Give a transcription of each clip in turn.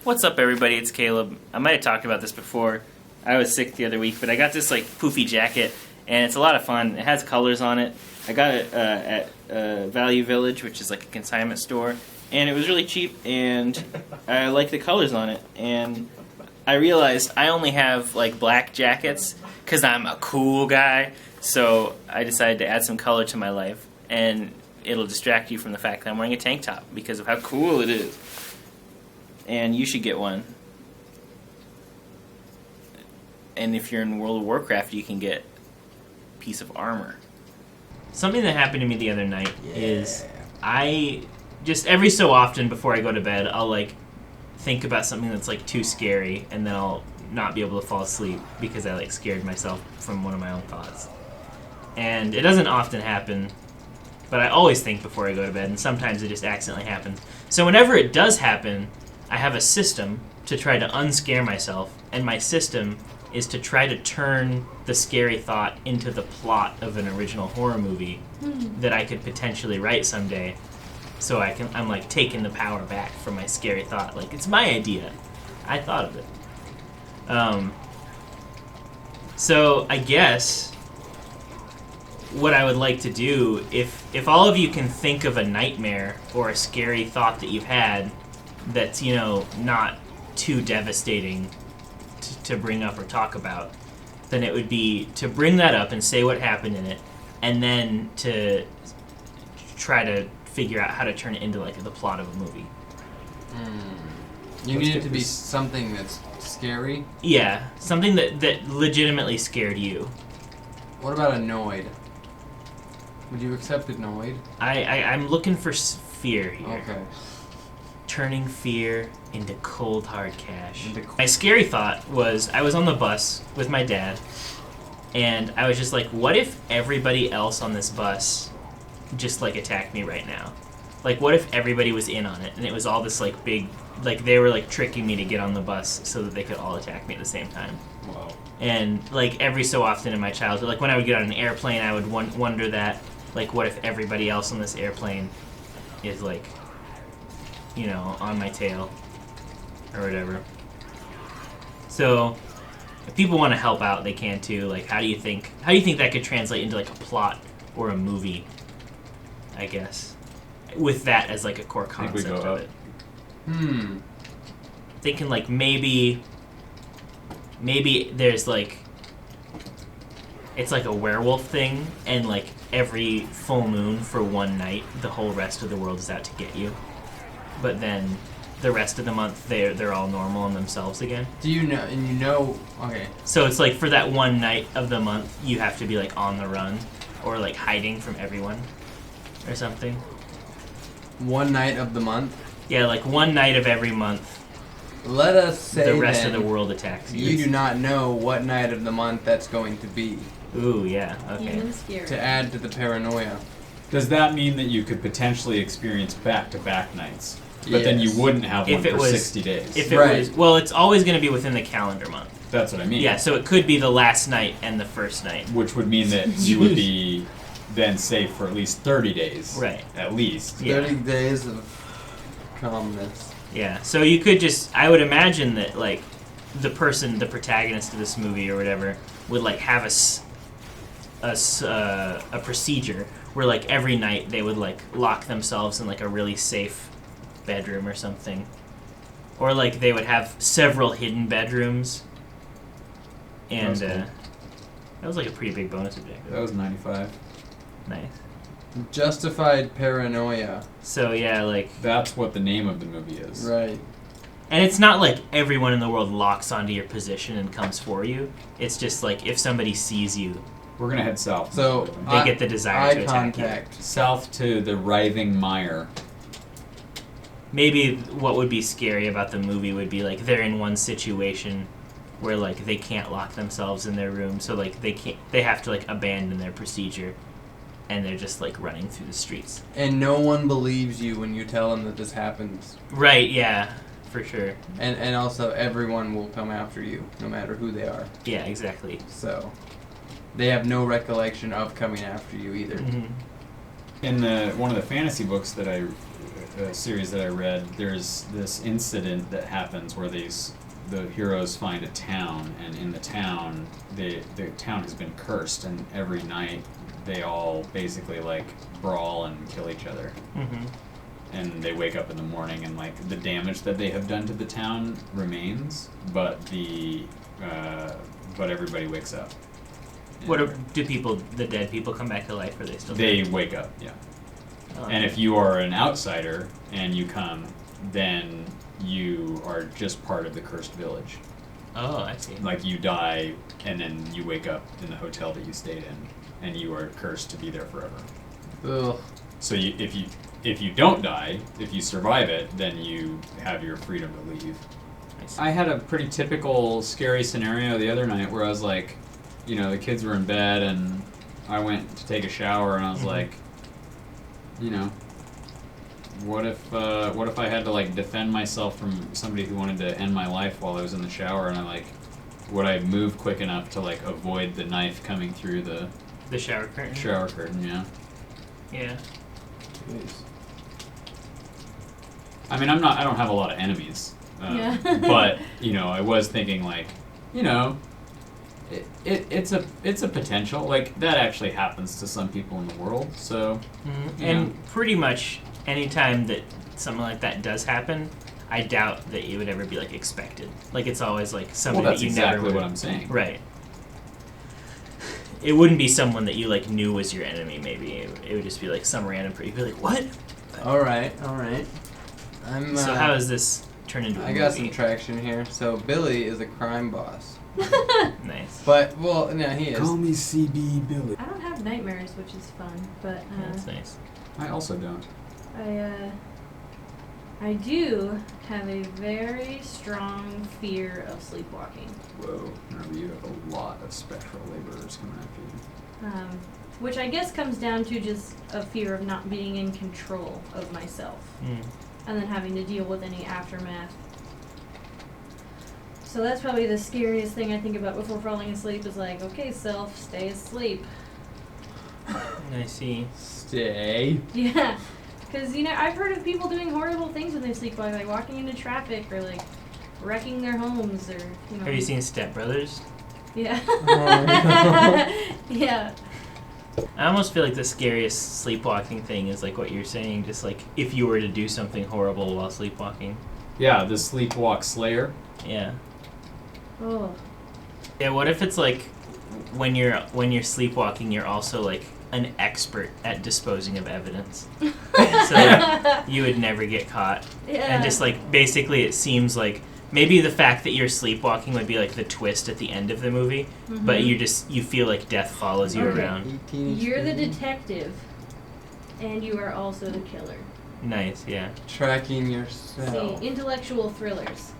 What's up, everybody? It's Caleb. I might have talked about this before. I was sick the other week, but I got this like poofy jacket, and it's a lot of fun. It has colors on it. I got it at Value Village, which is like a consignment store, and it was really cheap, and I like the colors on it. And I realized I only have like black jackets because I'm a cool guy, so I decided to add some color to my life, and it'll distract you from the fact that I'm wearing a tank top because of how cool it is. And you should get one. And if you're in World of Warcraft, you can get a piece of armor. Something that happened to me the other night is I just every so often before I go to bed, I'll like think about something that's like too scary, and then I'll not be able to fall asleep because I like scared myself from one of my own thoughts. And it doesn't often happen, but I always think before I go to bed, and sometimes it just accidentally happens. So whenever it does happen, I have a system to try to unscare myself, and my system is to try to turn the scary thought into the plot of an original horror movie that I could potentially write someday. So I'm like taking the power back from my scary thought. Like, it's my idea. I thought of it. So I guess what I would like to do, if all of you can think of a nightmare or a scary thought that you've had that's, you know, not too devastating to bring up or talk about, then it would be to bring that up and say what happened in it, and then to try to figure out how to turn it into like the plot of a movie. You need it to be something that's scary? Yeah, something that legitimately scared you. What about annoyed? Would you accept annoyed? I'm looking for fear here. Okay. Turning fear into cold hard cash. My scary thought was I was on the bus with my dad, and I was just like, what if everybody else on this bus just like attacked me right now? Like, what if everybody was in on it, and it was all this like big, like they were like tricking me to get on the bus so that they could all attack me at the same time. Wow. And like every so often in my childhood, like when I would get on an airplane, I would wonder that, like, what if everybody else on this airplane is like, you know, on my tail or whatever. So if people want to help out, they can too. Like, how do you think that could translate into like a plot or a movie, I guess, with that as like a core concept of it? Thinking like maybe there's like, it's like a werewolf thing, and like every full moon for one night the whole rest of the world is out to get you, but then the rest of the month they're all normal in themselves again. Do you know, and you know, okay. So it's like for that one night of the month you have to be like on the run or like hiding from everyone or something. One night of the month? Yeah, like one night of every month. Let us say the rest of the world attacks you. You do not know what night of the month that's going to be. Ooh, yeah, okay. Even scary. To add to the paranoia. Does that mean that you could potentially experience back-to-back nights? But then you wouldn't have one for 60 days. If it was, well, it's always going to be within the calendar month. That's what I mean. Yeah, so it could be the last night and the first night. Which would mean that you would be then safe for at least 30 days. Right. At least. 30 days of calmness. Yeah, so you could just, I would imagine that, like, the protagonist of this movie or whatever, would, like, have a procedure where, like, every night they would, like, lock themselves in, like, a really safe bedroom or something. Or, like, they would have several hidden bedrooms. And, that was, like, a pretty big bonus objective. That was 95. Nice. Justified paranoia. So, yeah, like... That's what the name of the movie is. Right. And it's not like everyone in the world locks onto your position and comes for you. It's just, like, if somebody sees you... We're going to head south. So, they get the desire to attack contact. You. South to the writhing mire. Maybe what would be scary about the movie would be, like, they're in one situation where, like, they can't lock themselves in their room, so, like, they have to, like, abandon their procedure, and they're just, like, running through the streets. And no one believes you when you tell them that this happens. Right, yeah, for sure. And also, everyone will come after you, no matter who they are. Yeah, exactly. So, they have no recollection of coming after you either. Mm-hmm. In one of the fantasy books that I a series that I read, there's this incident that happens where the heroes find a town, and in the town, the town has been cursed, and every night they all basically like brawl and kill each other. Mm-hmm. And they wake up in the morning, and like the damage that they have done to the town remains, but but everybody wakes up. Do the dead people come back to life, or they still? They wake up, yeah. Oh, And if you are an outsider and you come, then you are just part of the cursed village. Oh, I see. Like you die, and then you wake up in the hotel that you stayed in, and you are cursed to be there forever. Ugh. So if you don't die, if you survive it, then you have your freedom to leave. I had a pretty typical scary scenario the other night where I was like, the kids were in bed, and I went to take a shower, and I was like, what if I had to like defend myself from somebody who wanted to end my life while I was in the shower, and would I move quick enough to like avoid the knife coming through the shower curtain? Shower curtain, yeah. Yeah. Jeez. I mean, I don't have a lot of enemies, but I was thinking it's a potential, like that actually happens to some people in the world. So, and pretty much anytime that something like that does happen, I doubt that it would ever be like expected. Like it's always like something that you never would. What I'm saying. Right. It wouldn't be someone that you like knew was your enemy. Maybe it would just be like some random person. You'd be like, "What?" All right. So how does this turn into a movie? I got some traction here. So Billy is a crime boss. Nice. But no, he is. Call me CB Billy. I don't have nightmares, which is fun, but That's nice. I also don't. I do have a very strong fear of sleepwalking. Whoa! Remember, you have a lot of spectral laborers coming after you. Which I guess comes down to just a fear of not being in control of myself. And then having to deal with any aftermath. So that's probably the scariest thing I think about before falling asleep is like, okay, self, stay asleep. I see. Stay. Yeah. Because, I've heard of people doing horrible things when they sleepwalk, like walking into traffic or like wrecking their homes or, Have you seen Step Brothers? Yeah. Yeah. I almost feel like the scariest sleepwalking thing is like what you're saying, just like if you were to do something horrible while sleepwalking. Yeah, the Sleepwalk Slayer. Yeah. Oh. Yeah, what if it's like when you're sleepwalking, you're also like an expert at disposing of evidence. So like, you would never get caught. Yeah. And just like basically it seems like maybe the fact that you're sleepwalking would be like the twist at the end of the movie, but you feel like death follows you around. You're the detective, and you are also the killer. Nice, yeah. Tracking yourself. See, intellectual thrillers.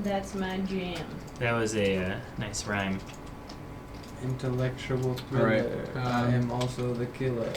That's my jam. That was a nice rhyme. Intellectual thriller. Right. I am also the killer.